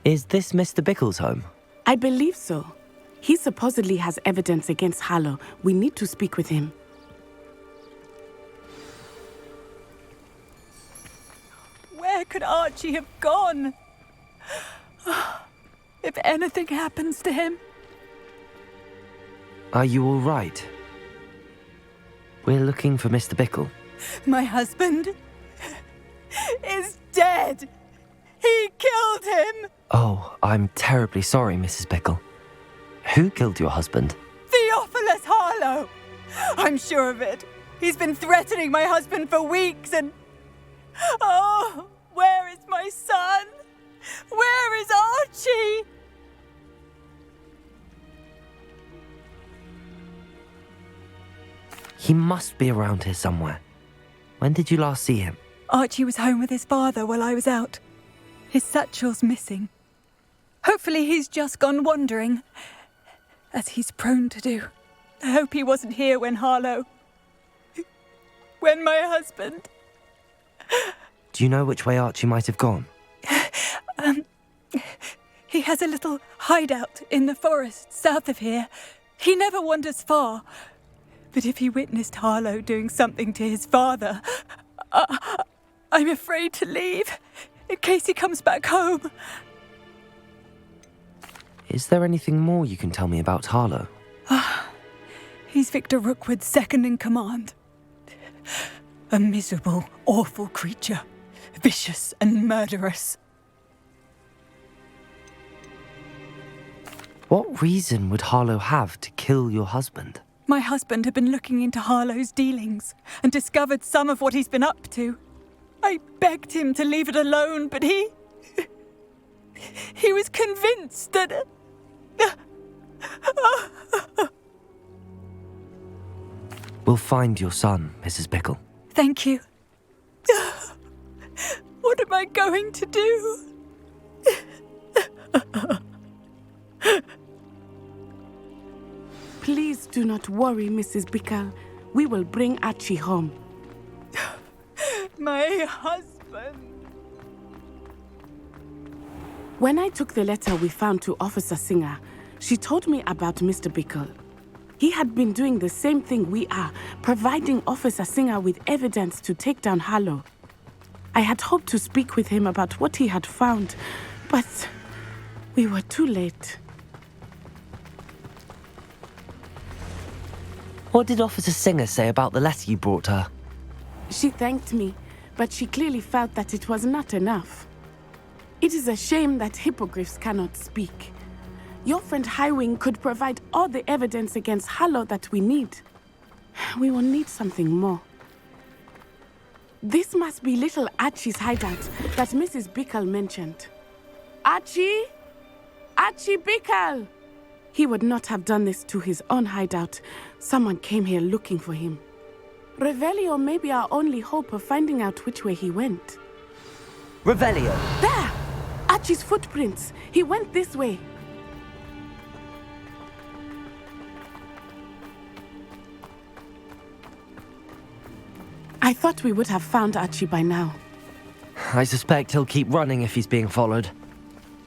Is this Mr. Bickle's home? I believe so. He supposedly has evidence against Harlow. We need to speak with him. Where could Archie have gone? If anything happens to him... Are you all right? We're looking for Mr. Bickle. My husband is dead. He killed him. Oh, I'm terribly sorry, Mrs. Bickle. Who killed your husband? Theophilus Harlow. I'm sure of it. He's been threatening my husband for weeks and... Oh, where is my son? Where is Archie? He must be around here somewhere. When did you last see him? Archie was home with his father while I was out. His satchel's missing. Hopefully he's just gone wandering, as he's prone to do. I hope he wasn't here when when my husband... Do you know which way Archie might have gone? He has a little hideout in the forest south of here. He never wanders far. But if he witnessed Harlow doing something to his father, I'm afraid to leave, in case he comes back home. Is there anything more you can tell me about Harlow? He's Victor Rookwood's second in command. A miserable, awful creature, vicious and murderous. What reason would Harlow have to kill your husband? My husband had been looking into Harlow's dealings and discovered some of what he's been up to. I begged him to leave it alone, but he was convinced that... We'll find your son, Mrs. Bickle. Thank you. What am I going to do? Please do not worry, Mrs. Bickle. We will bring Archie home. My husband. When I took the letter we found to Officer Singer, she told me about Mr. Bickle. He had been doing the same thing we are, providing Officer Singer with evidence to take down Harlow. I had hoped to speak with him about what he had found, but we were too late. What did Officer Singer say about the letter you brought her? She thanked me, but she clearly felt that it was not enough. It is a shame that hippogriffs cannot speak. Your friend Highwing could provide all the evidence against Harlow that we need. We will need something more. This must be little Archie's hideout that Mrs. Bickle mentioned. Archie? Archie Bickle! He would not have done this to his own hideout. Someone came here looking for him. Revelio may be our only hope of finding out which way he went. Revelio! There! Archie's footprints. He went this way. I thought we would have found Archie by now. I suspect he'll keep running if he's being followed.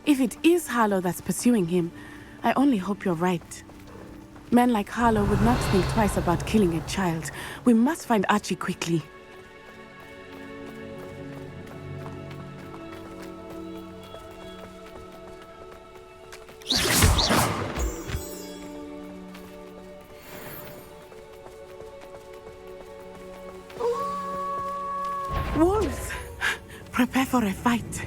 If it is Harlow that's pursuing him, I only hope you're right. Men like Harlow would not think twice about killing a child. We must find Archie quickly. Wolves! Prepare for a fight.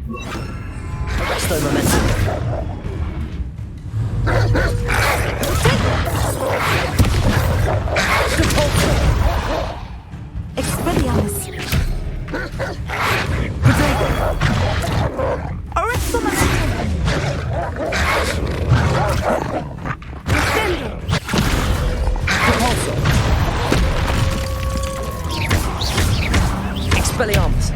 Arresto momentum. Expelliarmus. Arresto momentum. Descende. Expelliarmus.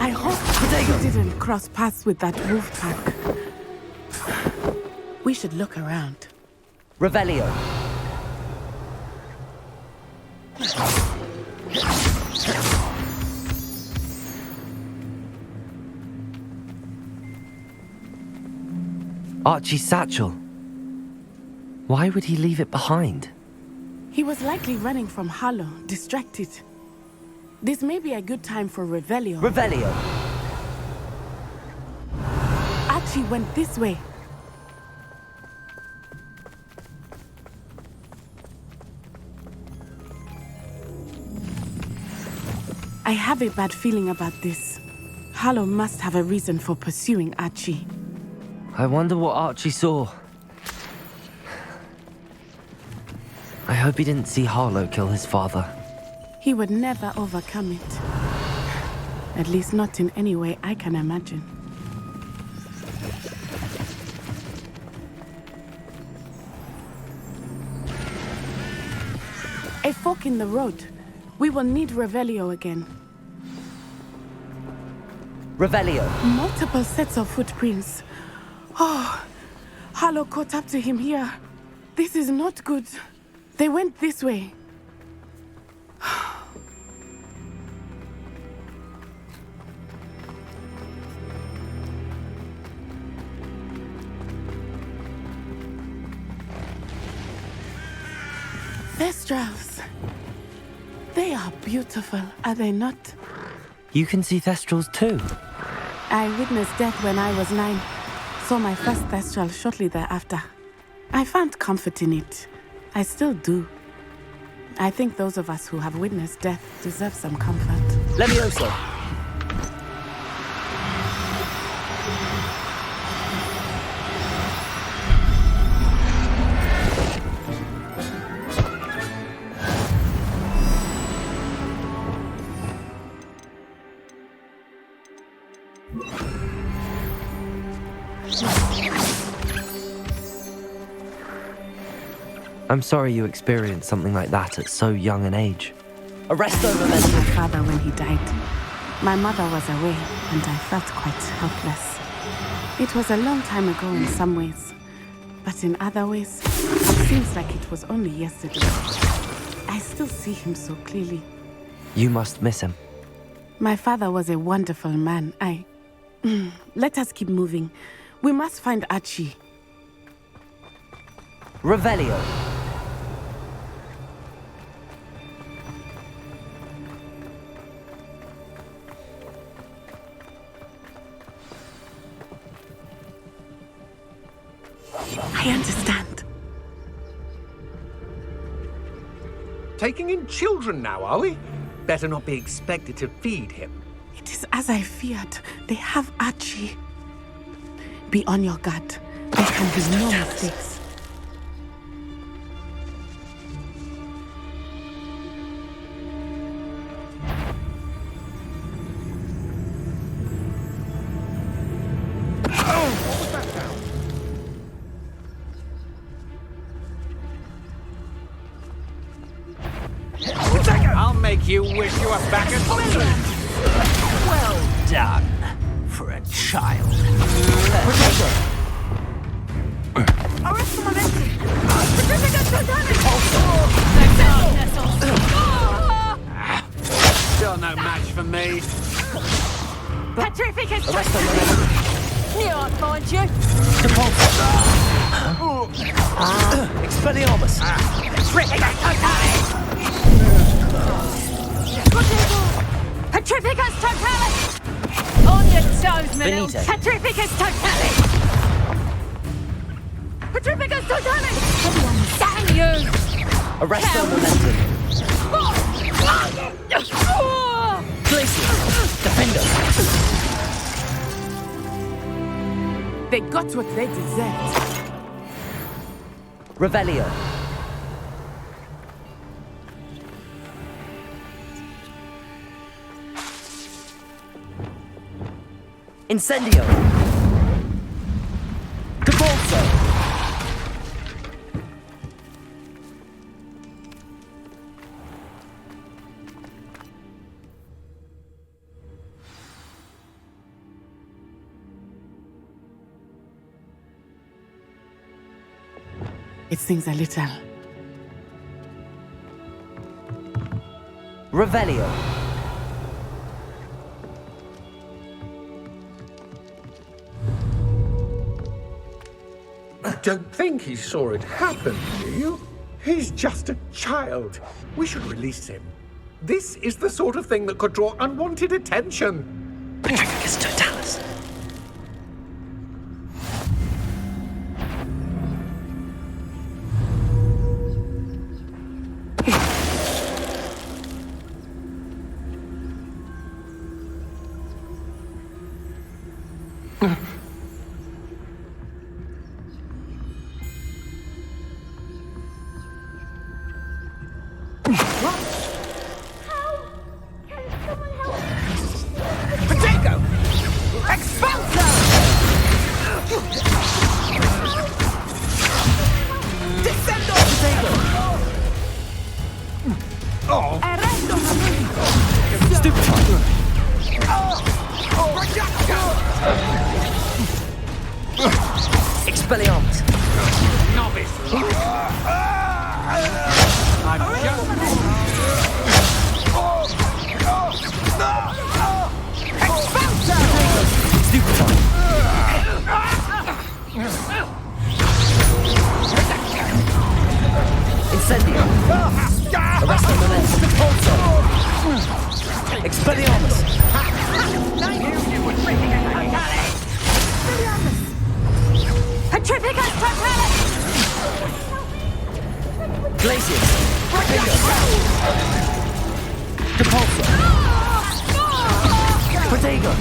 I hope you didn't cross paths with that wolf pack. We should look around. Revelio. Archie's satchel. Why would he leave it behind? He was likely running from Harlow, distracted. This may be a good time for Revelio. Revelio. Archie went this way. I have a bad feeling about this. Harlow must have a reason for pursuing Archie. I wonder what Archie saw. I hope he didn't see Harlow kill his father. He would never overcome it. At least not in any way I can imagine. A fork in the road. We will need Revelio again. Revelio. Multiple sets of footprints. Oh, Harlow caught up to him here. This is not good. They went this way. Thestrals. They are beautiful, are they not? You can see Thestrals too. I witnessed death when I was 9. Saw my first Thestral shortly thereafter. I found comfort in it. I still do. I think those of us who have witnessed death deserve some comfort. Levioso. I'm sorry you experienced something like that at so young an age. Arresto My Memento. father when he died. My mother was away, and I felt quite helpless. It was a long time ago in some ways, but in other ways, it seems like it was only yesterday. I still see him so clearly. You must miss him. My father was a wonderful man. Let us keep moving. We must find Archie. Revelio. I understand. Taking in children now, are we? Better not be expected to feed him. It is as I feared. They have Archie. Be on your guard. There can be no mistakes. I'll make you wish you were back at home. Well done for a child. Arrest momenti! Petrificus totalis! Still no match for me. Petrificus Arresto totalis! Memento. Knew I'd find you! Expelliarmus. Petrificus totalis! Petrificus totalis! On your toes, Manil! Benito. Petrificus totalis! Petrificus totalis! Damn you! Arresto Memento. Glacius. Defender. They got what they deserved. Revelio. Incendio. Cabalso. It stings a little. Revelio. I don't think he saw it happen, do you? He's just a child. We should release him. This is the sort of thing that could draw unwanted attention. Petrificus totalis. Expelliarmus. Incendio. Arresto momentum. Expelliarmus. Petrificus totalis! Glacius. Depulso. Protego.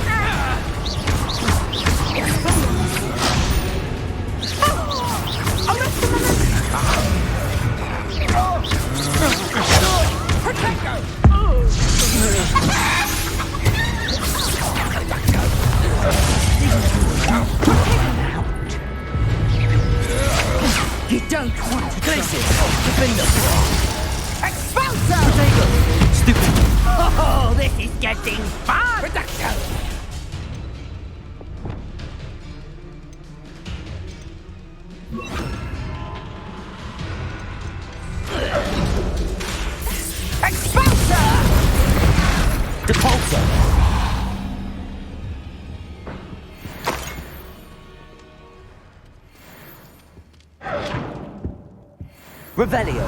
You don't want to Glacius. Defender. Expulso! Protego. Stupid. Oh, this is getting fun! Expulso! Depulso. Revelio.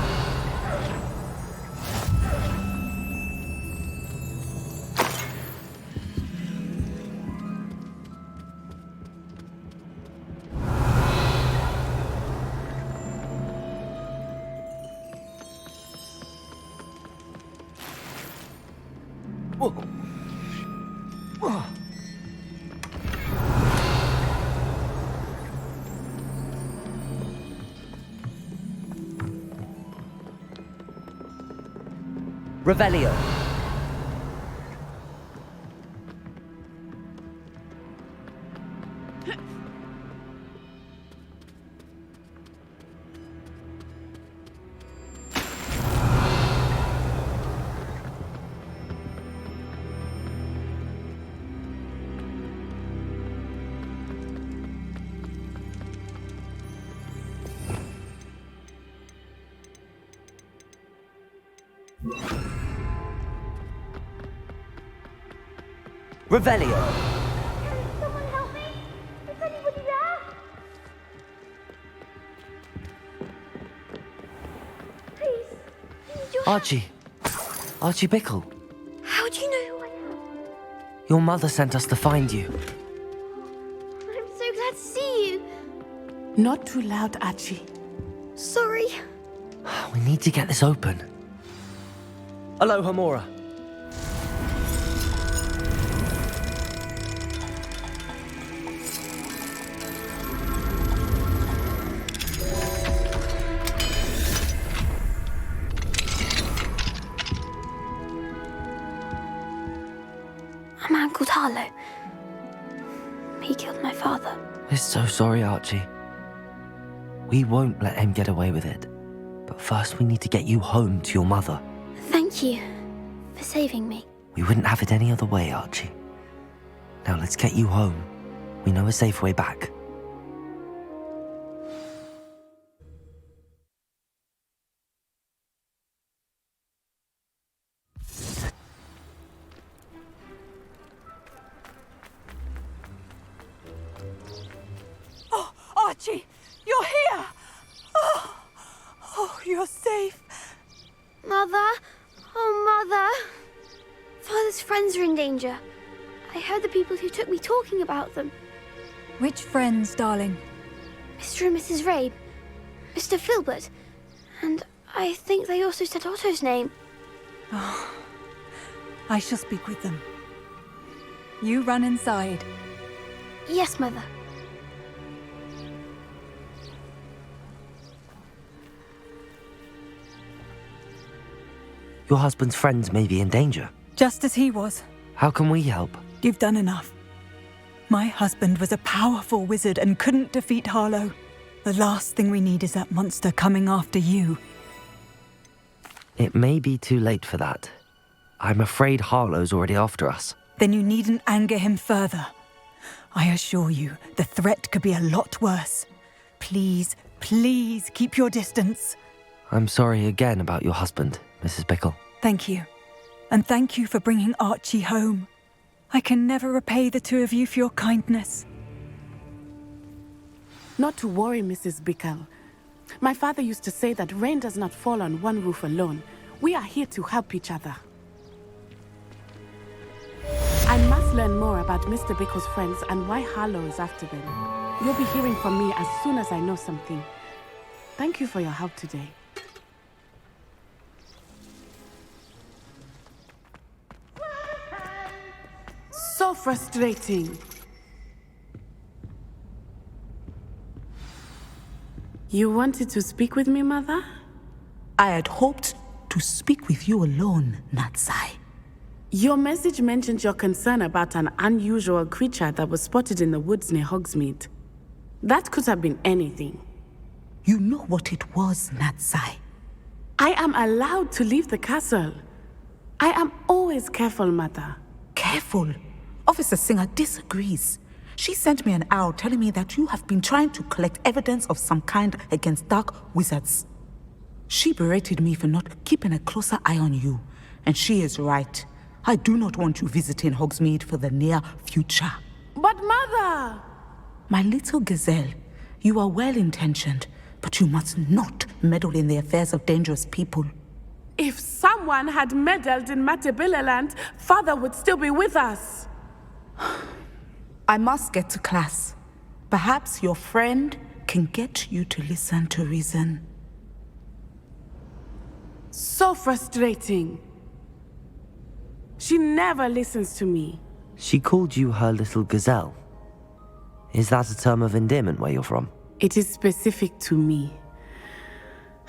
Revelio. Revelio. Someone help me! Is anybody there? Please, I need your help. Archie. Archie Bickle. How do you know who I am? Your mother sent us to find you. I'm so glad to see you. Not too loud, Archie. Sorry. We need to get this open. Aloha, Mora. A man called Harlow. He killed my father. We're so sorry, Archie. We won't let him get away with it. But first we need to get you home to your mother. Thank you for saving me. We wouldn't have it any other way, Archie. Now let's get you home. We know a safe way back. Archie, you're here! Oh, you're safe. Mother? Oh, Mother! Father's friends are in danger. I heard the people who took me talking about them. Which friends, darling? Mr. and Mrs. Rabe, Mr. Filbert, and I think they also said Otto's name. I shall speak with them. You run inside. Yes, Mother. Your husband's friends may be in danger. Just as he was. How can we help? You've done enough. My husband was a powerful wizard and couldn't defeat Harlow. The last thing we need is that monster coming after you. It may be too late for that. I'm afraid Harlow's already after us. Then you needn't anger him further. I assure you, the threat could be a lot worse. Please, please keep your distance. I'm sorry again about your husband, Mrs. Bickle. Thank you. And thank you for bringing Archie home. I can never repay the two of you for your kindness. Not to worry, Mrs. Bickle. My father used to say that rain does not fall on one roof alone. We are here to help each other. I must learn more about Mr. Bickle's friends and why Harlow is after them. You'll be hearing from me as soon as I know something. Thank you for your help today. So frustrating. You wanted to speak with me, Mother? I had hoped to speak with you alone, Natsai. Your message mentioned your concern about an unusual creature that was spotted in the woods near Hogsmeade. That could have been anything. You know what it was, Natsai. I am allowed to leave the castle. I am always careful, Mother. Careful. Officer Singer disagrees. She sent me an owl telling me that you have been trying to collect evidence of some kind against dark wizards. She berated me for not keeping a closer eye on you, and she is right. I do not want you visiting Hogsmeade for the near future. But Mother! My little gazelle, you are well-intentioned, but you must not meddle in the affairs of dangerous people. If someone had meddled in Matabeleland, Father would still be with us. I must get to class. Perhaps your friend can get you to listen to reason. So frustrating. She never listens to me. She called you her little gazelle. Is that a term of endearment where you're from? It is specific to me.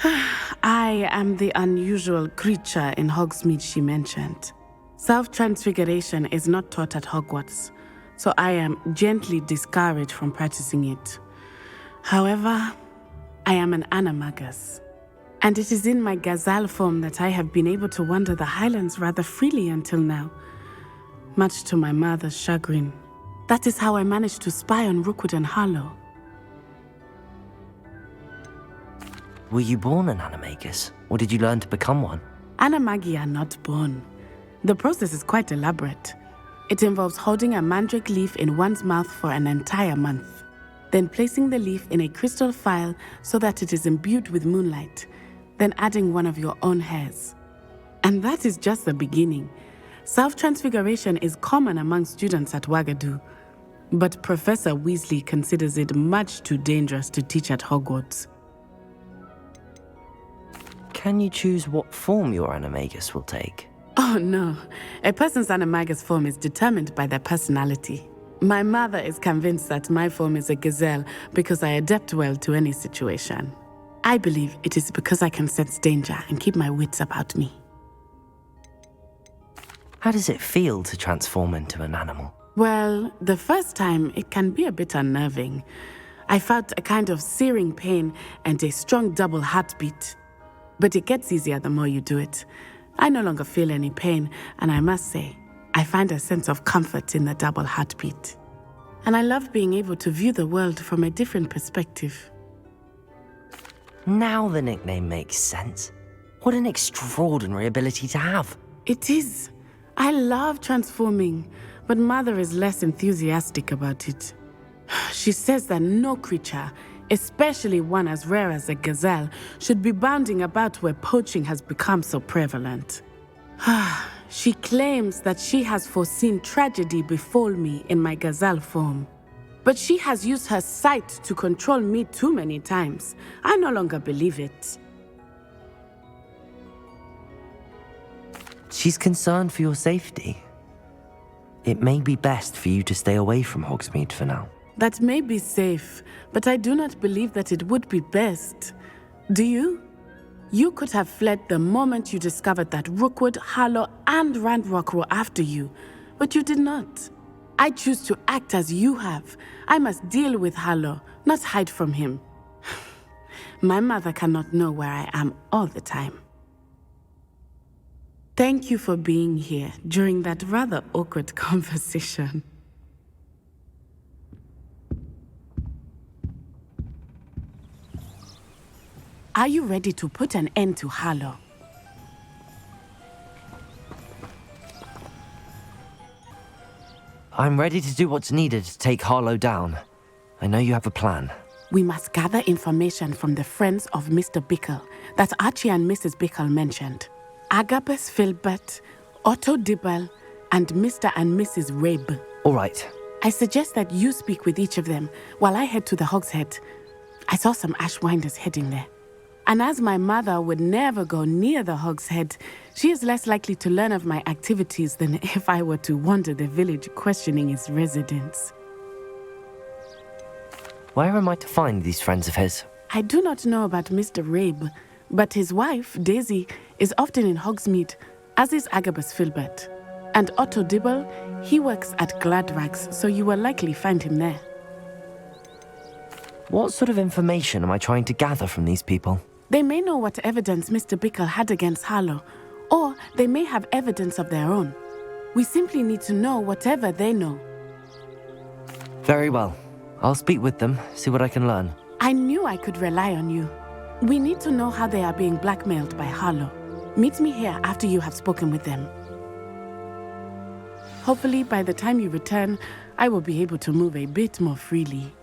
I am the unusual creature in Hogsmeade she mentioned. Self-transfiguration is not taught at Hogwarts, so I am gently discouraged from practicing it. However, I am an animagus, and it is in my gazelle form that I have been able to wander the Highlands rather freely until now, much to my mother's chagrin. That is how I managed to spy on Rookwood and Harlow. Were you born an animagus, or did you learn to become one? Animagi are not born. The process is quite elaborate. It involves holding a mandrake leaf in one's mouth for an entire month, then placing the leaf in a crystal phial so that it is imbued with moonlight, then adding one of your own hairs. And that is just the beginning. Self-transfiguration is common among students at Wagadu, but Professor Weasley considers it much too dangerous to teach at Hogwarts. Can you choose what form your animagus will take? Oh no, a person's animagus form is determined by their personality. My mother is convinced that my form is a gazelle because I adapt well to any situation. I believe it is because I can sense danger and keep my wits about me. How does it feel to transform into an animal? Well, the first time it can be a bit unnerving. I felt a kind of searing pain and a strong double heartbeat. But it gets easier the more you do it. I no longer feel any pain, and I must say, I find a sense of comfort in the double heartbeat. And I love being able to view the world from a different perspective. Now the nickname makes sense. What an extraordinary ability to have. It is. I love transforming, but Mother is less enthusiastic about it. She says that no creature, especially one as rare as a gazelle, should be bounding about where poaching has become so prevalent. She claims that she has foreseen tragedy befall me in my gazelle form. But she has used her sight to control me too many times. I no longer believe it. She's concerned for your safety. It may be best for you to stay away from Hogsmeade for now. That may be safe, but I do not believe that it would be best. Do you? You could have fled the moment you discovered that Rookwood, Harlow, and Ranrock were after you, but you did not. I choose to act as you have. I must deal with Harlow, not hide from him. My mother cannot know where I am all the time. Thank you for being here during that rather awkward conversation. Are you ready to put an end to Harlow? I'm ready to do what's needed to take Harlow down. I know you have a plan. We must gather information from the friends of Mr. Bickle that Archie and Mrs. Bickle mentioned. Agabus Filbert, Otto Dibble, and Mr. and Mrs. Rabe. All right. I suggest that you speak with each of them while I head to the Hogshead. I saw some Ashwinders heading there. And as my mother would never go near the Hogshead, she is less likely to learn of my activities than if I were to wander the village questioning its residents. Where am I to find these friends of his? I do not know about Mr. Rabe, but his wife, Daisy, is often in Hogsmeade, as is Agabus Filbert. And Otto Dibble, he works at Gladrags, so you will likely find him there. What sort of information am I trying to gather from these people? They may know what evidence Mr. Bickle had against Harlow, or they may have evidence of their own. We simply need to know whatever they know. Very well. I'll speak with them, see what I can learn. I knew I could rely on you. We need to know how they are being blackmailed by Harlow. Meet me here after you have spoken with them. Hopefully, by the time you return, I will be able to move a bit more freely.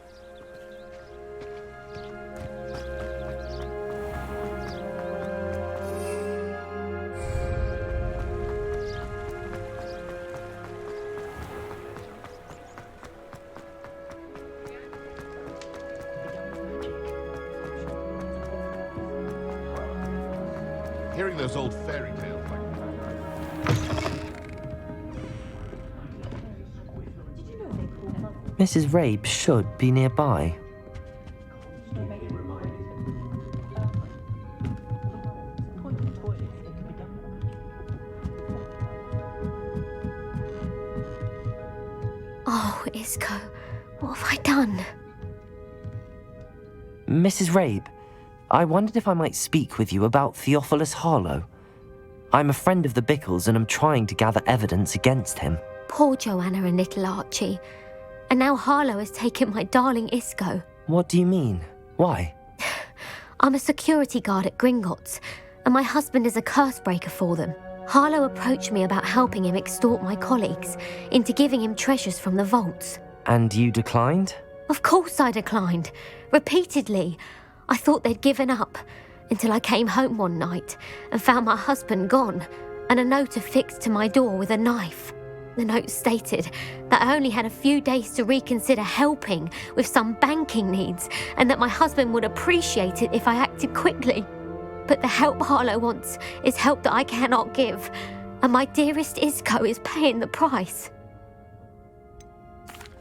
Hearing those old fairy tales like Mrs. Rabe should be nearby. Oh, Isco, what have I done? Mrs. Rabe, I wondered if I might speak with you about Theophilus Harlow. I'm a friend of the Bickles and I'm trying to gather evidence against him. Poor Joanna and little Archie. And now Harlow has taken my darling Isco. What do you mean? Why? I'm a security guard at Gringotts, and my husband is a curse breaker for them. Harlow approached me about helping him extort my colleagues into giving him treasures from the vaults. And you declined? Of course I declined. Repeatedly. I thought they'd given up, until I came home one night and found my husband gone, and a note affixed to my door with a knife. The note stated that I only had a few days to reconsider helping with some banking needs, and that my husband would appreciate it if I acted quickly. But the help Harlow wants is help that I cannot give, and my dearest Isco is paying the price.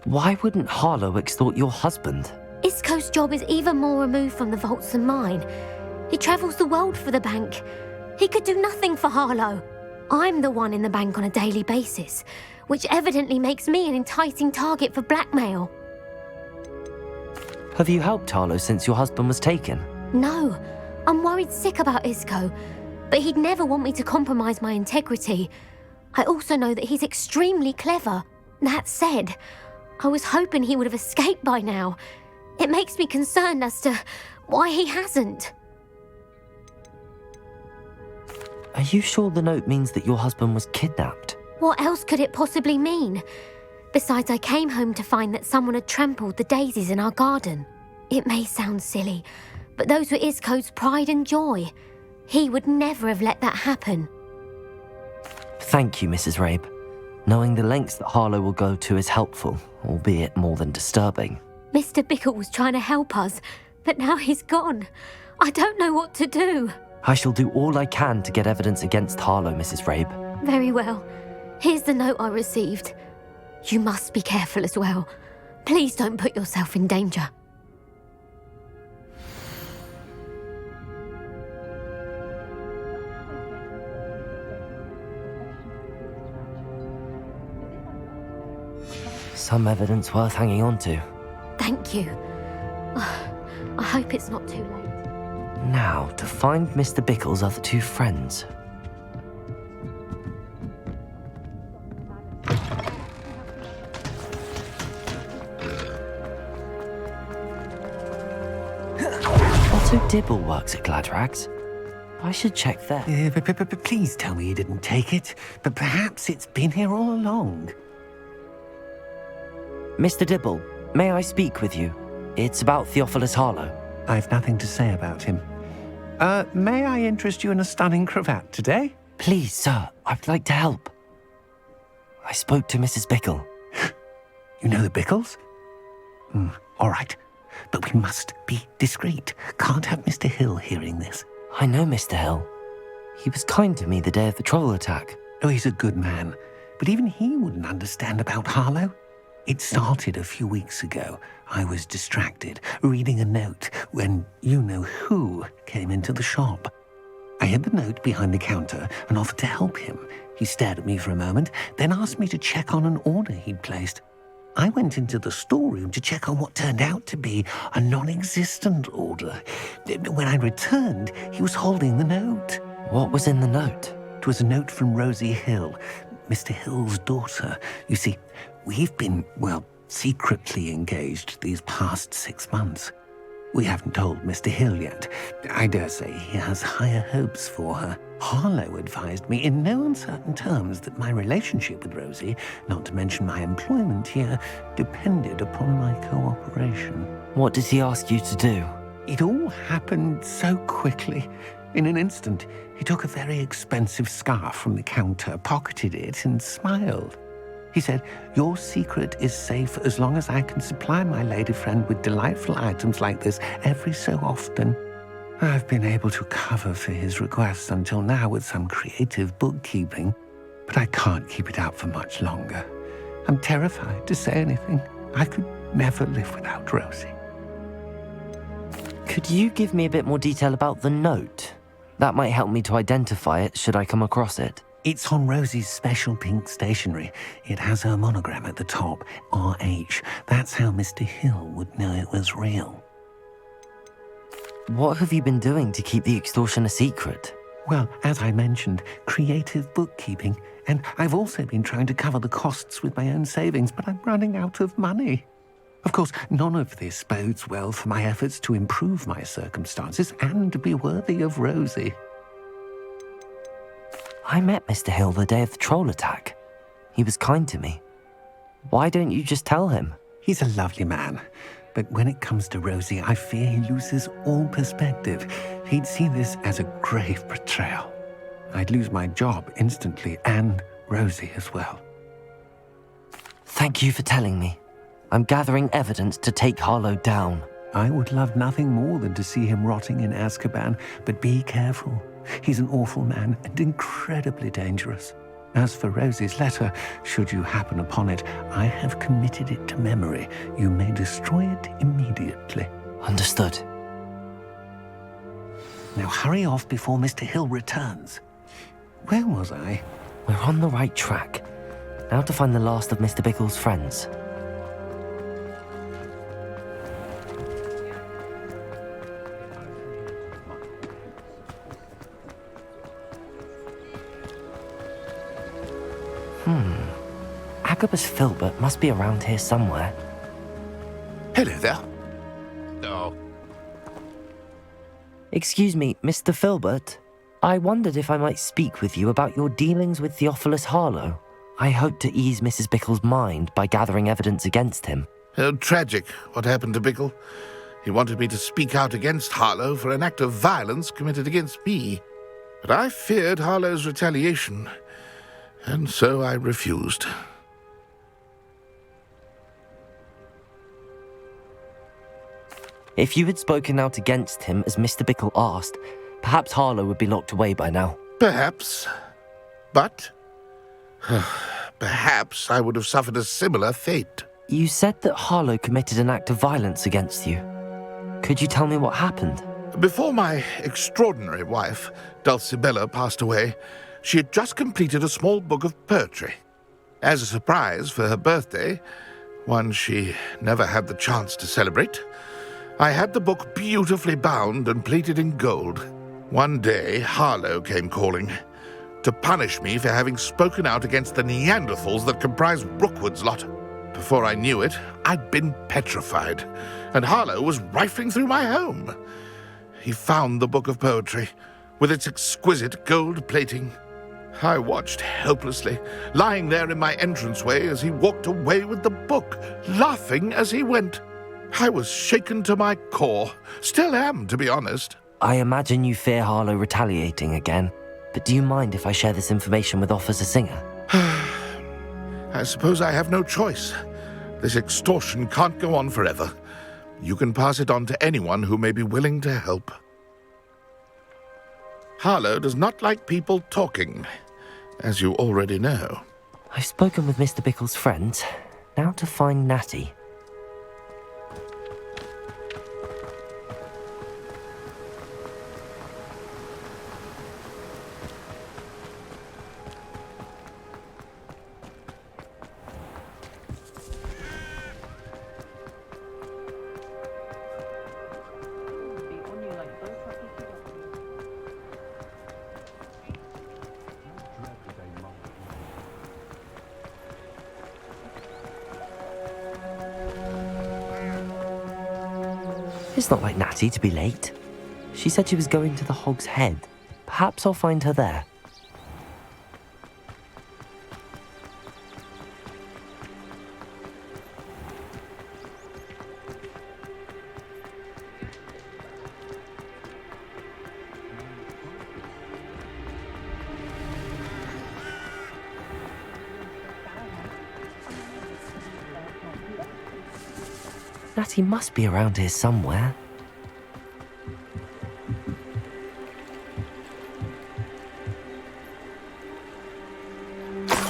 Why wouldn't Harlow extort your husband? Isco's job is even more removed from the vaults than mine. He travels the world for the bank. He could do nothing for Harlow. I'm the one in the bank on a daily basis, which evidently makes me an enticing target for blackmail. Have you helped Harlow since your husband was taken? No, I'm worried sick about Isco, but he'd never want me to compromise my integrity. I also know that he's extremely clever. That said, I was hoping he would have escaped by now. It makes me concerned as to why he hasn't. Are you sure the note means that your husband was kidnapped? What else could it possibly mean? Besides, I came home to find that someone had trampled the daisies in our garden. It may sound silly, but those were Isco's pride and joy. He would never have let that happen. Thank you, Mrs. Rabe. Knowing the lengths that Harlow will go to is helpful, albeit more than disturbing. Mr. Bickle was trying to help us, but now he's gone. I don't know what to do. I shall do all I can to get evidence against Harlow, Mrs. Rabe. Very well. Here's the note I received. You must be careful as well. Please don't put yourself in danger. Some evidence worth hanging on to. Thank you. I hope it's not too late. Now, to find Mr. Bickle's other two friends. Otto Dibble works at Gladrags. I should check there. Please tell me you didn't take it. But perhaps it's been here all along. Mr. Dibble, may I speak with you? It's about Theophilus Harlow. I've nothing to say about him. May I interest you in a stunning cravat today? Please, sir, I'd like to help. I spoke to Mrs. Bickle. You know the Bickles? All right. But we must be discreet. Can't have Mr. Hill hearing this. I know Mr. Hill. He was kind to me the day of the troll attack. Oh, he's a good man. But even he wouldn't understand about Harlow. It started a few weeks ago. I was distracted, reading a note, when you-know-who came into the shop. I hid the note behind the counter and offered to help him. He stared at me for a moment, then asked me to check on an order he'd placed. I went into the storeroom to check on what turned out to be a non-existent order. When I returned, he was holding the note. What was in the note? It was a note from Rosie Hill, Mr. Hill's daughter. You see, we've been, secretly engaged these past 6 months. We haven't told Mr. Hill yet. I dare say he has higher hopes for her. Harlow advised me in no uncertain terms that my relationship with Rosie, not to mention my employment here, depended upon my cooperation. What did he ask you to do? It all happened so quickly. In an instant, he took a very expensive scarf from the counter, pocketed it, and smiled. He said, "Your secret is safe as long as I can supply my lady friend with delightful items like this every so often." I've been able to cover for his requests until now with some creative bookkeeping, but I can't keep it up for much longer. I'm terrified to say anything. I could never live without Rosie. Could you give me a bit more detail about the note? That might help me to identify it should I come across it. It's on Rosie's special pink stationery. It has her monogram at the top, RH. That's how Mr. Hill would know it was real. What have you been doing to keep the extortion a secret? Well, as I mentioned, creative bookkeeping. And I've also been trying to cover the costs with my own savings, but I'm running out of money. Of course, none of this bodes well for my efforts to improve my circumstances and to be worthy of Rosie. I met Mr. Hill the day of the troll attack. He was kind to me. Why don't you just tell him? He's a lovely man. But when it comes to Rosie, I fear he loses all perspective. He'd see this as a grave betrayal. I'd lose my job instantly, and Rosie as well. Thank you for telling me. I'm gathering evidence to take Harlow down. I would love nothing more than to see him rotting in Azkaban, but be careful. He's an awful man and incredibly dangerous. As for Rosie's letter, should you happen upon it, I have committed it to memory. You may destroy it immediately. Understood. Now hurry off before Mr. Hill returns. Where was I? We're on the right track. Now to find the last of Mr. Bickle's friends. Agabus Filbert must be around here somewhere. Hello there. Oh. Excuse me, Mr. Filbert. I wondered if I might speak with you about your dealings with Theophilus Harlow. I hope to ease Mrs. Bickle's mind by gathering evidence against him. Oh, tragic what happened to Bickle. He wanted me to speak out against Harlow for an act of violence committed against me. But I feared Harlow's retaliation, and so I refused. If you had spoken out against him as Mr. Bickle asked, perhaps Harlow would be locked away by now. Perhaps. But perhaps I would have suffered a similar fate. You said that Harlow committed an act of violence against you. Could you tell me what happened? Before my extraordinary wife, Dulcibella, passed away, she had just completed a small book of poetry. As a surprise for her birthday, one she never had the chance to celebrate, I had the book beautifully bound and plated in gold. One day, Harlow came calling to punish me for having spoken out against the Neanderthals that comprise Rookwood's lot. Before I knew it, I'd been petrified, and Harlow was rifling through my home. He found the book of poetry, with its exquisite gold plating. I watched helplessly, lying there in my entranceway as he walked away with the book, laughing as he went. I was shaken to my core. Still am, to be honest. I imagine you fear Harlow retaliating again, but do you mind if I share this information with Officer Singer? I suppose I have no choice. This extortion can't go on forever. You can pass it on to anyone who may be willing to help. Harlow does not like people talking, as you already know. I've spoken with Mr. Bickle's friends. Now to find Natty. It's not like Natty to be late. She said she was going to the Hog's Head. Perhaps I'll find her there. Natty must be around here somewhere.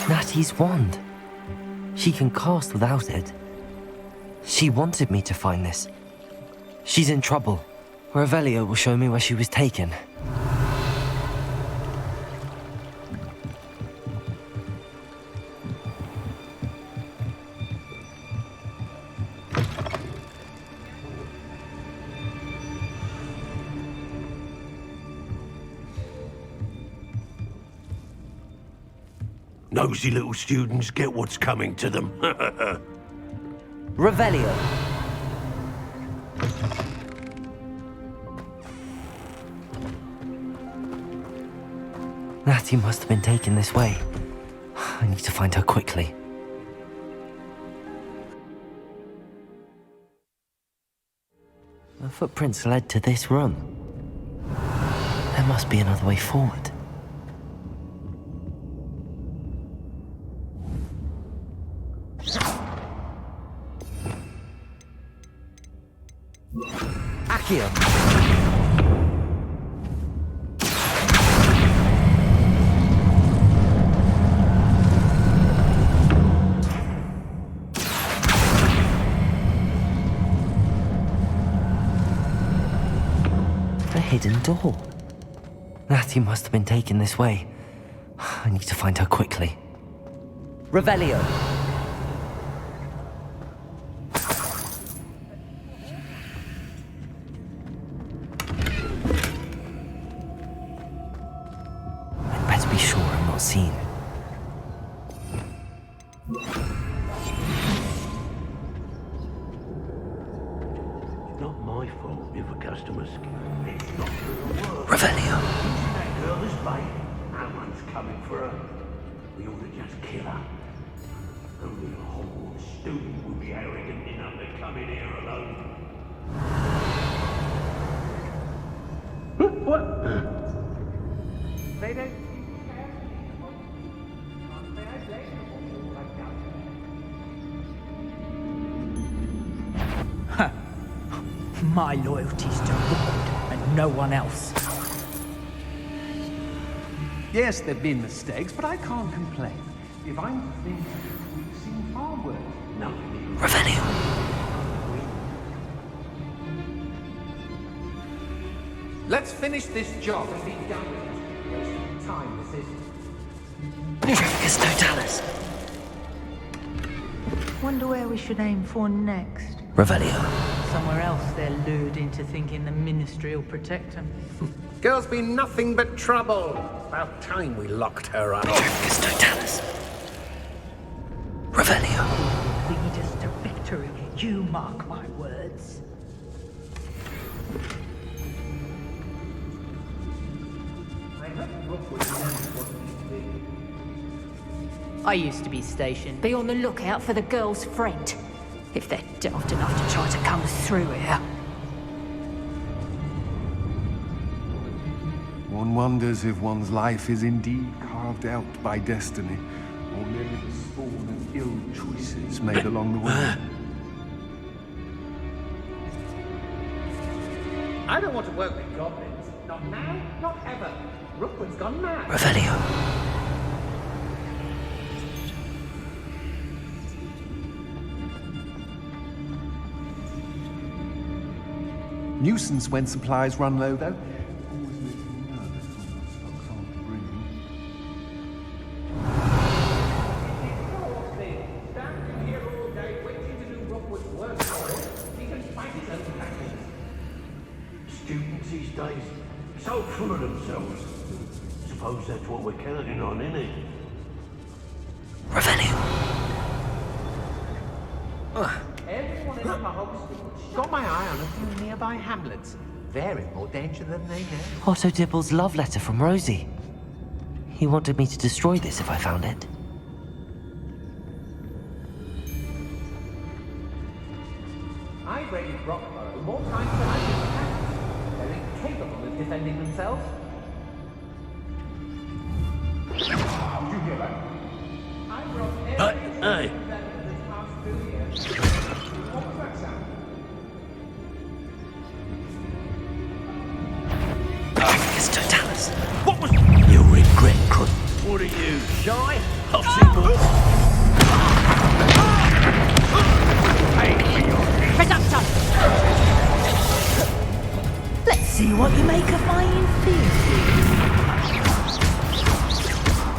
Natty's wand. She can cast without it. She wanted me to find this. She's in trouble. Revelio will show me where she was taken. Nosy little students get what's coming to them. Revelio. Natty must have been taken this way. I need to find her quickly. The footprints led to this room. There must be another way forward. Accio. A hidden door. Natty must have been taken this way. I need to find her quickly. Revelio. Seen. It's not my fault if a customer's scared. It's not her. Revelio. That girl is late. No one's coming for her. We ought to just kill her. Only a Hogwarts student would be arrogant enough to come in here alone. What? They don't. My loyalty's to Rookwood and no one else. Yes, there've been mistakes, but I can't complain. If I'm to think, we've seen far worse. No. Revelio. Let's finish this job and be done with it. Wasting time, this is. Mirificus totalis. Wonder where we should aim for next. Revelio. Somewhere else they're lured into thinking the Ministry will protect them. Girl's been nothing but trouble. About time we locked her up. Mirificus totalis. Revelio. Lead us to victory, you mark my words. I used to be stationed. Be on the lookout for the girl's friend. If they're daft enough to try to come through here. One wonders if one's life is indeed carved out by destiny, or merely the spawn of ill choices made along the way. I don't want to work with goblins. Not now, not ever. Rookwood's gone mad. Revelio. Nuisance when supplies run low, though. Always makes me nervous when my stocks aren't bringing. Standing here all day waiting to do Rookwood's work for him. He can fight his own battles. Students these days, so full of themselves. Suppose that's what we're counting on, innit? Revelio. Everyone in Upper Hogsmeade got my eye on a few nearby hamlets. They're in more danger than they know. Otto Dibble's love letter from Rosie. He wanted me to destroy this if I found it. I've raided Rockborough more times than I can count. They're incapable of defending themselves. Did you hear that? I brought every Hey. that this past 2 years. What was that sound? Mirificus totalis. What was... You'll regret, Crud. What are you, shy? I'll see more. Reductor! Let's see what you make of my inferior.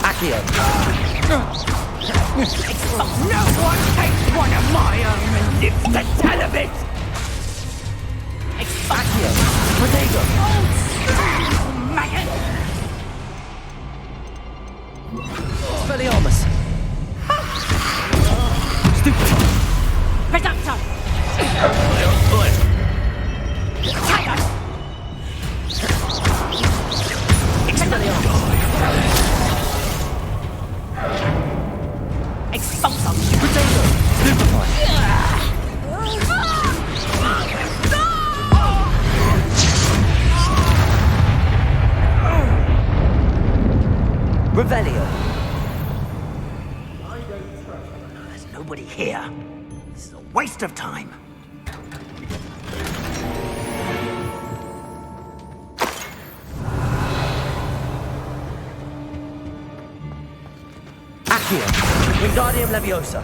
Accio. No one takes one of my own and lives to tell of it! Accio. Protego. Maggot! Expelliarmus. Stupid. Reductor! Tiger! Expulsor! Protego. Stupefy. Revelio. There's nobody here. This is a waste of time. Accio. Wingardium Leviosa.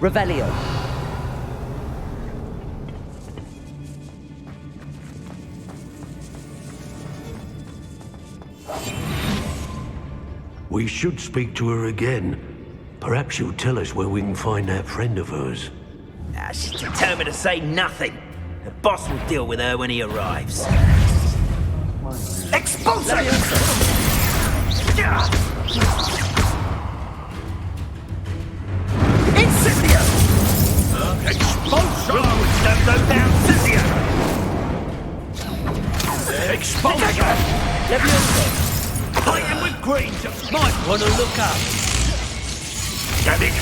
Revelio. We should speak to her again. Perhaps she'll tell us where we can find that friend of hers. She's determined to say nothing. The boss will deal with her when he arrives. Expulsion! Incendio! Expulsion! Don't go down, Incendio! Expulsion! Levioso! Fighting with green, might want to look up. Damn it!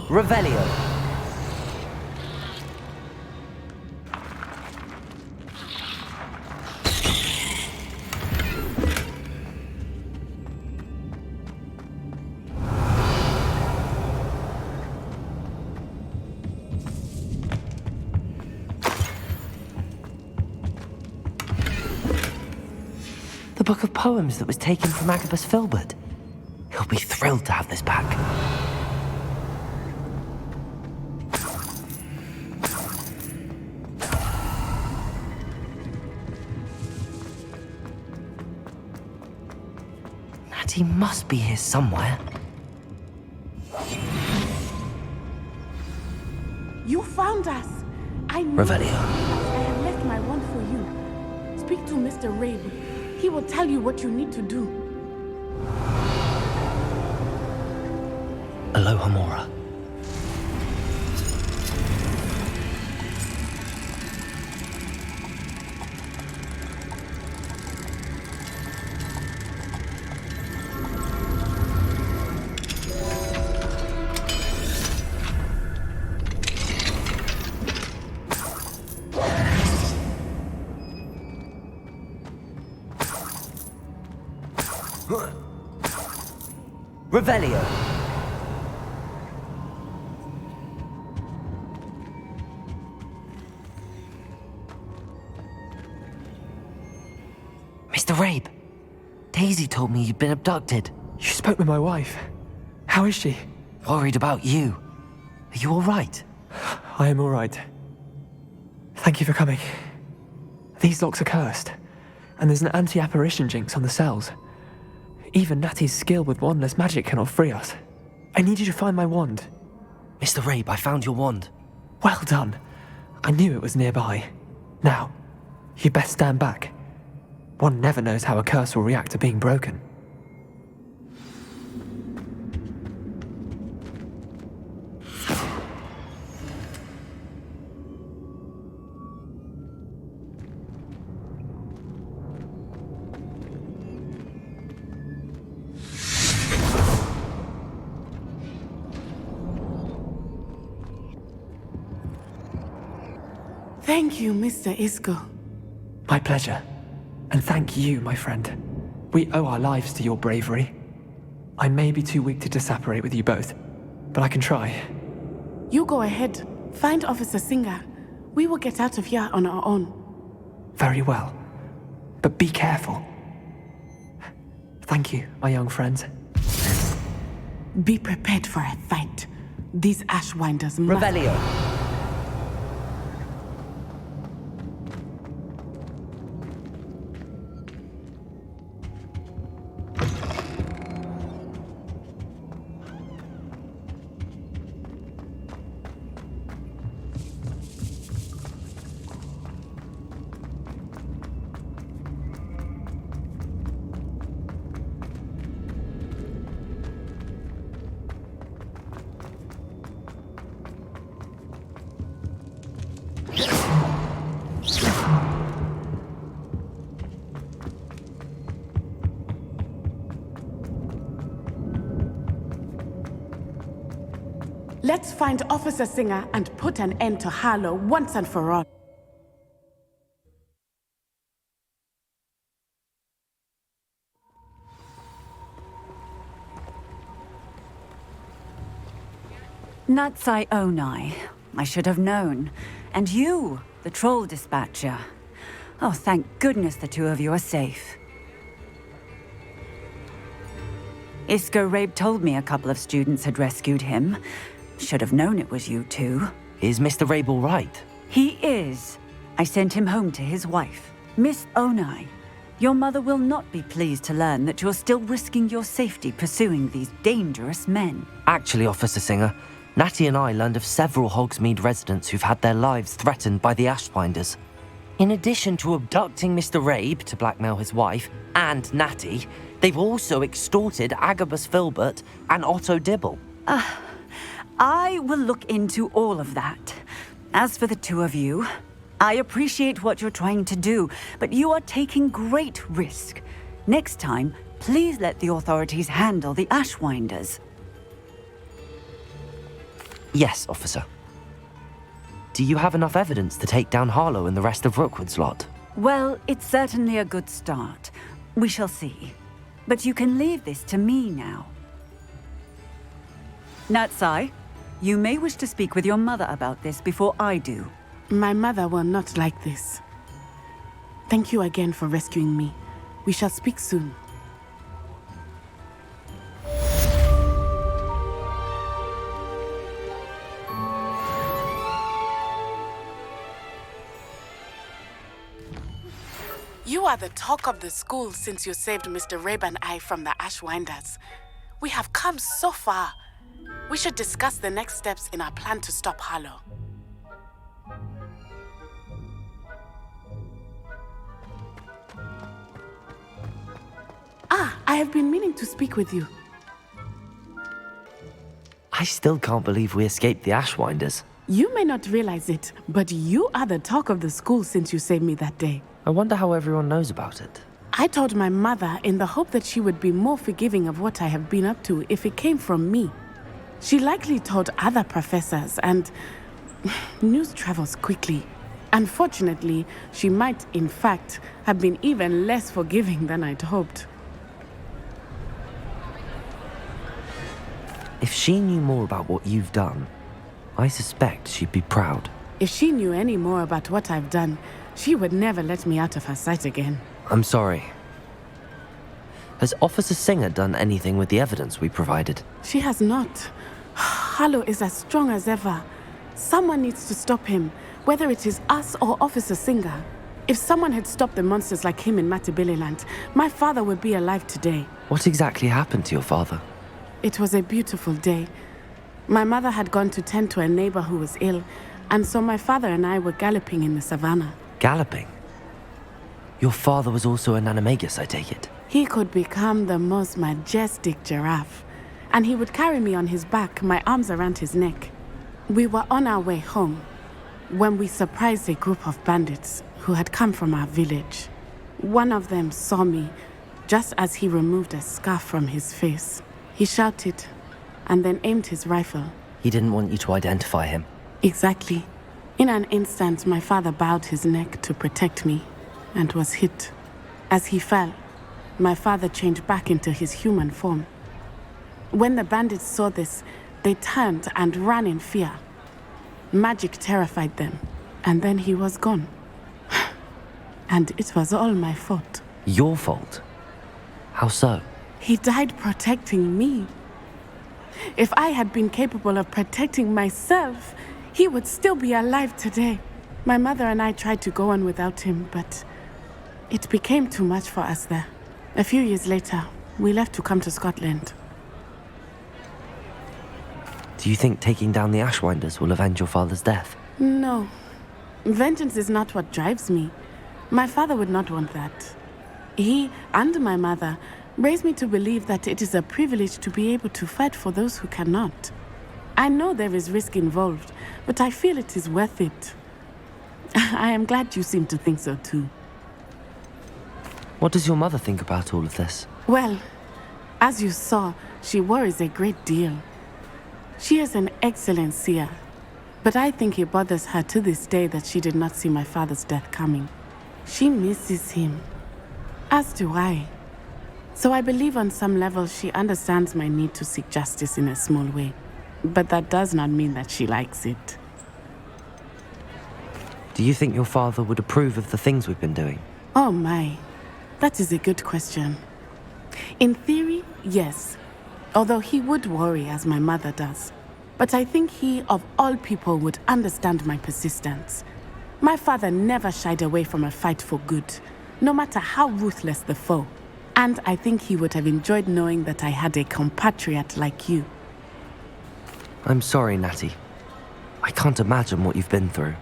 Revelio. The book of poems that was taken from Agabus Filbert. He'll be thrilled to have this back. Natty must be here somewhere. You found us! I knew Revelio. I have left my wand for you. Speak to Mr. Rabe. He will tell you what you need to do. Aloha Mora. Revelio. Mr. Rabe, Daisy told me you'd been abducted. You spoke with my wife. How is she? Worried about you. Are you all right? I am all right. Thank you for coming. These locks are cursed, and there's an anti-apparition jinx on the cells. Even Natty's skill with wandless magic cannot free us. I need you to find my wand. Mr. Rabe, I found your wand. Well done. I knew it was nearby. Now, you best stand back. One never knows how a curse will react to being broken. Thank you, Mr. Isco. My pleasure. And thank you, my friend. We owe our lives to your bravery. I may be too weak to disapparate with you both, but I can try. You go ahead. Find Officer Singer. We will get out of here on our own. Very well. But be careful. Thank you, my young friends. Be prepared for a fight. These Ashwinders must... Revelio. Let's find Officer Singer and put an end to Harlow once and for all. Natsai Onai. I should have known. And you, the troll dispatcher. Oh, thank goodness the two of you are safe. Isco Rabe told me a couple of students had rescued him. Should have known it was you two. Is Mr. Rabe all right? He is. I sent him home to his wife. Miss Onai, your mother will not be pleased to learn that you're still risking your safety pursuing these dangerous men. Actually, Officer Singer, Natty and I learned of several Hogsmeade residents who've had their lives threatened by the Ashwinders. In addition to abducting Mr. Rabe to blackmail his wife and Natty, they've also extorted Agabus Filbert and Otto Dibble. I will look into all of that. As for the two of you, I appreciate what you're trying to do, but you are taking great risk. Next time, please let the authorities handle the Ashwinders. Yes, officer. Do you have enough evidence to take down Harlow and the rest of Rookwood's lot? Well, it's certainly a good start. We shall see. But you can leave this to me now. Natsai, you may wish to speak with your mother about this before I do. My mother will not like this. Thank you again for rescuing me. We shall speak soon. You are the talk of the school since you saved Mr. Rabe and I from the Ashwinders. We have come so far. We should discuss the next steps in our plan to stop Harlow. I have been meaning to speak with you. I still can't believe we escaped the Ashwinders. You may not realize it, but you are the talk of the school since you saved me that day. I wonder how everyone knows about it. I told my mother in the hope that she would be more forgiving of what I have been up to if it came from me. She likely told other professors, and news travels quickly. Unfortunately, she might, in fact, have been even less forgiving than I'd hoped. If she knew more about what you've done, I suspect she'd be proud. If she knew any more about what I've done, she would never let me out of her sight again. I'm sorry. Has Officer Singer done anything with the evidence we provided? She has not. Harlow is as strong as ever. Someone needs to stop him, whether it is us or Officer Singer. If someone had stopped the monsters like him in Matabeleland, my father would be alive today. What exactly happened to your father? It was a beautiful day. My mother had gone to tend to a neighbor who was ill, and so my father and I were galloping in the savannah. Galloping? Your father was also an animagus, I take it? He could become the most majestic giraffe, and he would carry me on his back, my arms around his neck. We were on our way home when we surprised a group of bandits who had come from our village. One of them saw me just as he removed a scarf from his face. He shouted and then aimed his rifle. He didn't want you to identify him. Exactly. In an instant, my father bowed his neck to protect me and was hit. As he fell, my father changed back into his human form. When the bandits saw this, they turned and ran in fear. Magic terrified them, and then he was gone. And it was all my fault. Your fault? How so? He died protecting me. If I had been capable of protecting myself, he would still be alive today. My mother and I tried to go on without him, but it became too much for us there. A few years later, we left to come to Scotland. Do you think taking down the Ashwinders will avenge your father's death? No. Vengeance is not what drives me. My father would not want that. He and my mother raised me to believe that it is a privilege to be able to fight for those who cannot. I know there is risk involved, but I feel it is worth it. I am glad you seem to think so too. What does your mother think about all of this? Well, as you saw, she worries a great deal. She is an excellent seer, but I think it bothers her to this day that she did not see my father's death coming. She misses him, as do I. So I believe on some level she understands my need to seek justice in a small way. But that does not mean that she likes it. Do you think your father would approve of the things we've been doing? Oh my, that is a good question. In theory, yes. Although he would worry as my mother does. But I think he, of all people, would understand my persistence. My father never shied away from a fight for good, no matter how ruthless the foe. And I think he would have enjoyed knowing that I had a compatriot like you. I'm sorry, Natty. I can't imagine what you've been through.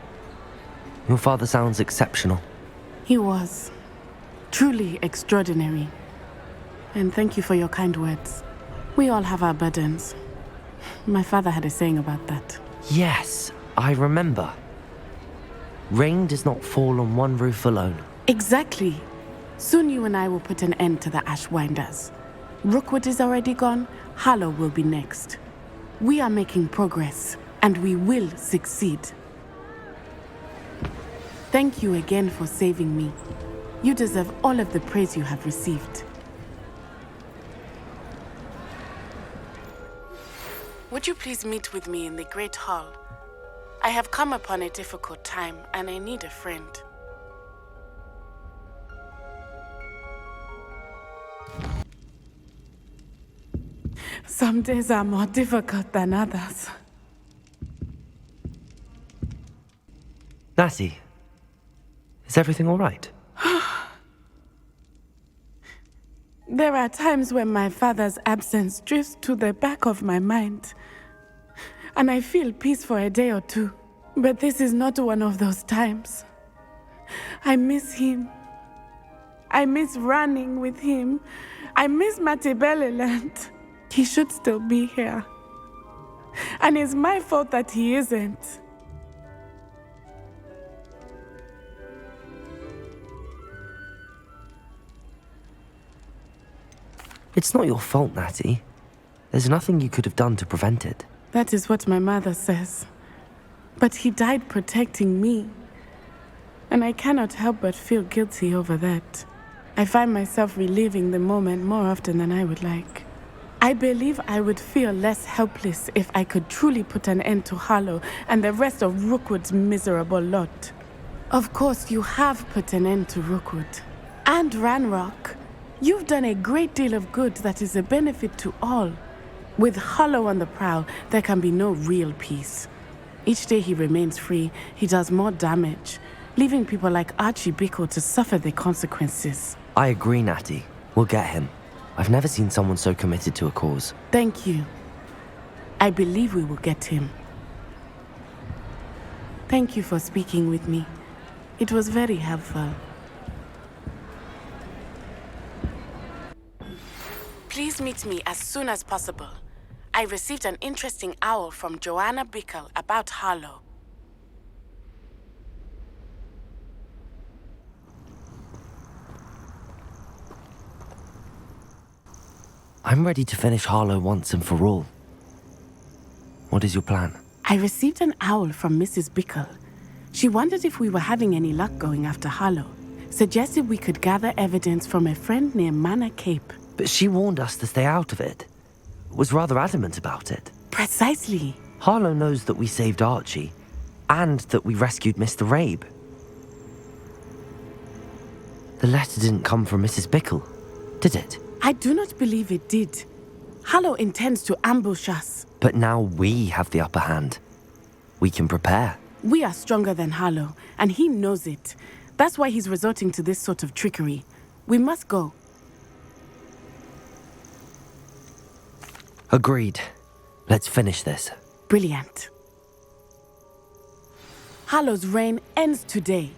Your father sounds exceptional. He was. Truly extraordinary. And thank you for your kind words. We all have our burdens. My father had a saying about that. Yes, I remember. Rain does not fall on one roof alone. Exactly. Soon you and I will put an end to the Ashwinders. Rookwood is already gone. Harlow will be next. We are making progress, and we will succeed. Thank you again for saving me. You deserve all of the praise you have received. Would you please meet with me in the Great Hall? I have come upon a difficult time, and I need a friend. Some days are more difficult than others. Natty, is everything all right? There are times when my father's absence drifts to the back of my mind, and I feel peace for a day or two. But this is not one of those times. I miss him. I miss running with him. I miss Mattibeleland. He should still be here. And it's my fault that he isn't. It's not your fault, Natty. There's nothing you could have done to prevent it. That is what my mother says. But he died protecting me. And I cannot help but feel guilty over that. I find myself reliving the moment more often than I would like. I believe I would feel less helpless if I could truly put an end to Harlow and the rest of Rookwood's miserable lot. Of course, you have put an end to Rookwood. And Ranrock. You've done a great deal of good that is a benefit to all. With Harlow on the prowl, there can be no real peace. Each day he remains free, he does more damage, leaving people like Archie Bickle to suffer the consequences. I agree, Natty. We'll get him. I've never seen someone so committed to a cause. Thank you. I believe we will get him. Thank you for speaking with me. It was very helpful. Please meet me as soon as possible. I received an interesting owl from Joanna Bickle about Harlow. I'm ready to finish Harlow once and for all. What is your plan? I received an owl from Mrs. Bickle. She wondered if we were having any luck going after Harlow. Suggested we could gather evidence from a friend near Manor Cape. But she warned us to stay out of it. Was rather adamant about it. Precisely. Harlow knows that we saved Archie, and that we rescued Mr. Rabe. The letter didn't come from Mrs. Bickle, did it? I do not believe it did. Harlow intends to ambush us. But now we have the upper hand. We can prepare. We are stronger than Harlow, and he knows it. That's why he's resorting to this sort of trickery. We must go. Agreed. Let's finish this. Brilliant. Harlow's reign ends today.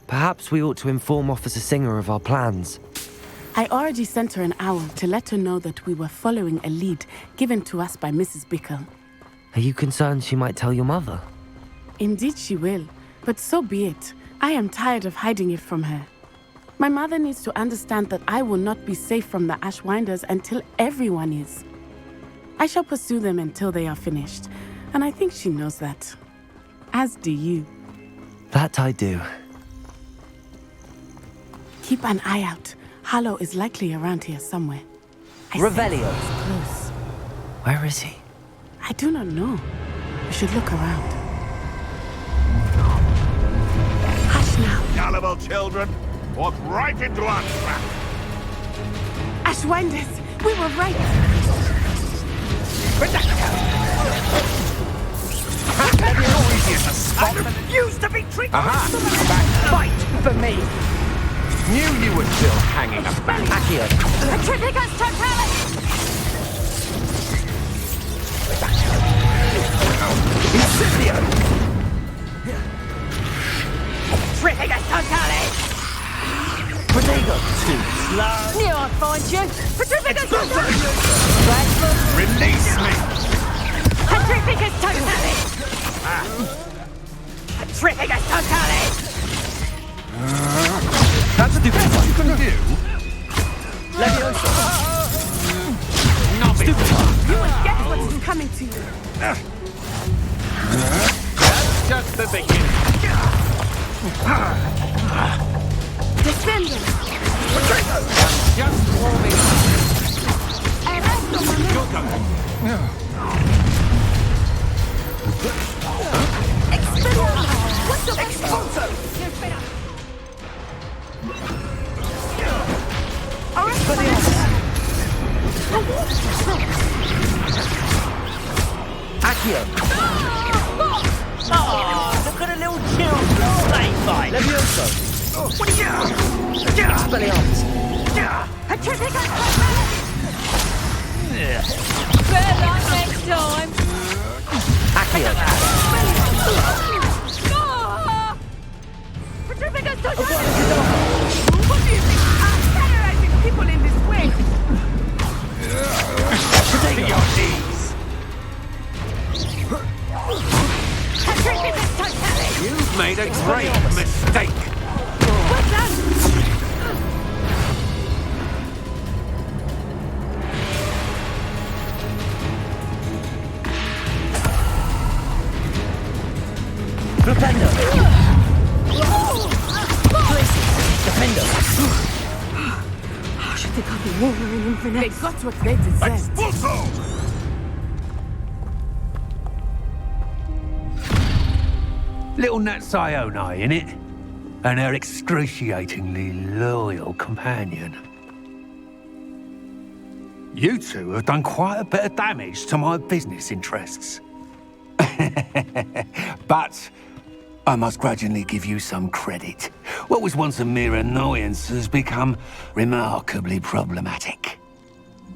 Perhaps we ought to inform Officer Singer of our plans. I already sent her an owl to let her know that we were following a lead given to us by Mrs. Bickle. Are you concerned she might tell your mother? Indeed she will, but so be it. I am tired of hiding it from her. My mother needs to understand that I will not be safe from the Ashwinders until everyone is. I shall pursue them until they are finished, and I think she knows that. As do you. That I do. Keep an eye out. Harlow is likely around here somewhere. Revelio. Close. Where is he? I do not know. We should look around. Hush now. Gullible children, walk right into our trap. Ashwinders, we were right. I refuse to be treated Aha! Fight for me! Knew you were still hanging about. Accio. Petrificus totalis! Incipio! Petrificus totalis! Prodigo, too slow. Knew I'd find you. Petrificus totalis! Release me! Petrificus totalis! Petrificus totalis! That's the best you can do. Leviosa. Not stupid. You will get what is coming to you. That's just the beginning. Descendant. Just warming up. You're coming. What's the expulso? Accio. Oh, look at the little children slave fight. Levioso. What are you? Expelliarmus. Petrificus totalis! Better luck next time. Accio. Petrificus totalis! What do you think? I'm terrorizing people in this way. To your knees. Petrificus totalis! You've made a great mistake. Well done. Flipendo. Defendo. I should think I'll be warmer in infinite. They got what they deserved. Expulso! Little Natsai Onai, innit? And her excruciatingly loyal companion. You two have done quite a bit of damage to my business interests. But I must grudgingly give you some credit. What was once a mere annoyance has become remarkably problematic.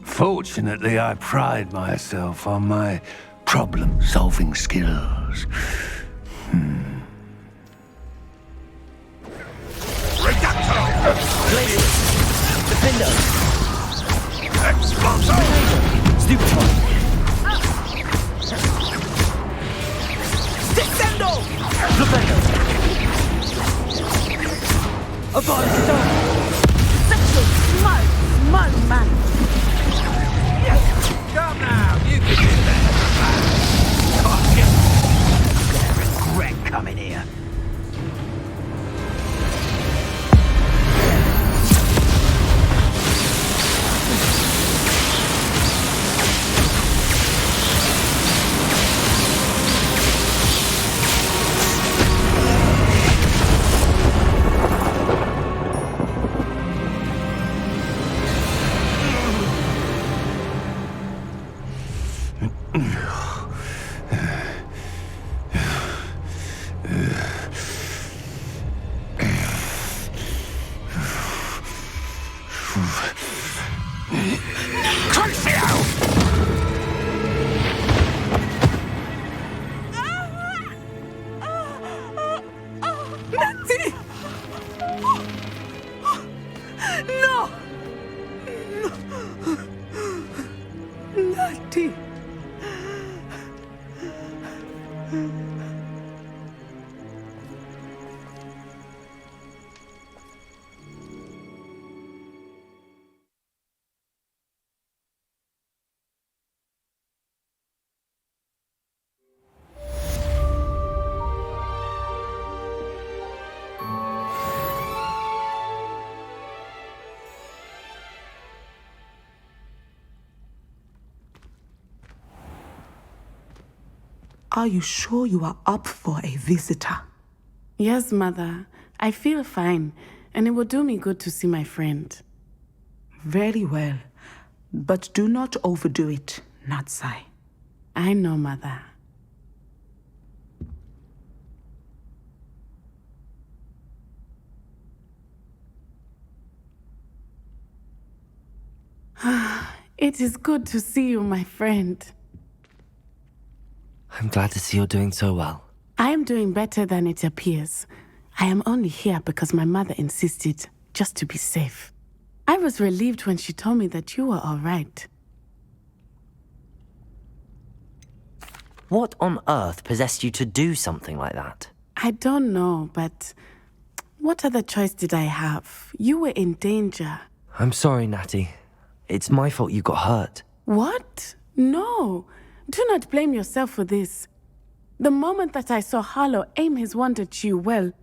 Fortunately, I pride myself on my problem-solving skills. Defendo. Expulso! Stupefy. Descendo! Flipendo. Abolish. Such a small man. Come now, you can do that. Regret coming here. Natty! No! Natty! Are you sure you are up for a visitor? Yes, Mother. I feel fine, and it will do me good to see my friend. Very well. But do not overdo it, Natsai. I know, Mother. It is good to see you, my friend. I'm glad to see you're doing so well. I am doing better than it appears. I am only here because my mother insisted, just to be safe. I was relieved when she told me that you were all right. What on earth possessed you to do something like that? I don't know, but what other choice did I have? You were in danger. I'm sorry, Natty. It's my fault you got hurt. What? No. Do not blame yourself for this. The moment that I saw Harlow aim his wand at you, well...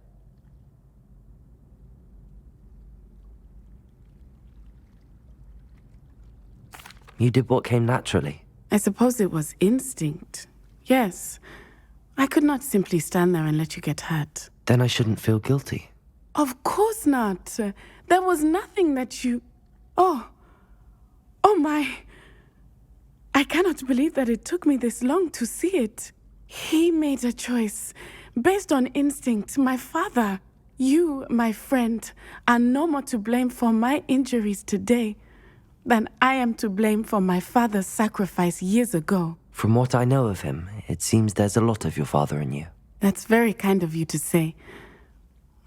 You did what came naturally. I suppose it was instinct. Yes. I could not simply stand there and let you get hurt. Then I shouldn't feel guilty. Of course not. There was nothing that you... Oh my... I cannot believe that it took me this long to see it. He made a choice based on instinct. My father, you, my friend, are no more to blame for my injuries today than I am to blame for my father's sacrifice years ago. From what I know of him, it seems there's a lot of your father in you. That's very kind of you to say.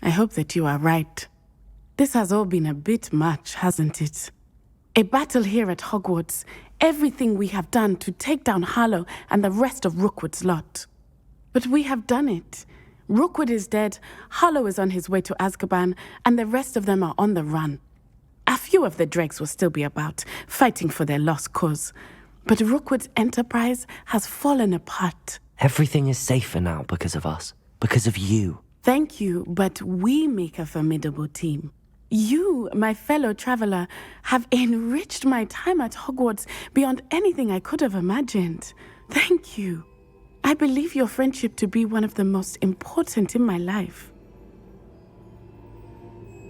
I hope that you are right. This has all been a bit much, hasn't it? A battle here at Hogwarts, everything we have done to take down Harlow and the rest of Rookwood's lot. But we have done it. Rookwood is dead, Harlow is on his way to Azkaban, and the rest of them are on the run. A few of the dregs will still be about, fighting for their lost cause. But Rookwood's enterprise has fallen apart. Everything is safer now because of us. Because of you. Thank you, but we make a formidable team. You, my fellow traveler, have enriched my time at Hogwarts beyond anything I could have imagined. Thank you. I believe your friendship to be one of the most important in my life.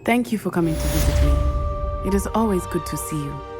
Thank you for coming to visit me. It is always good to see you.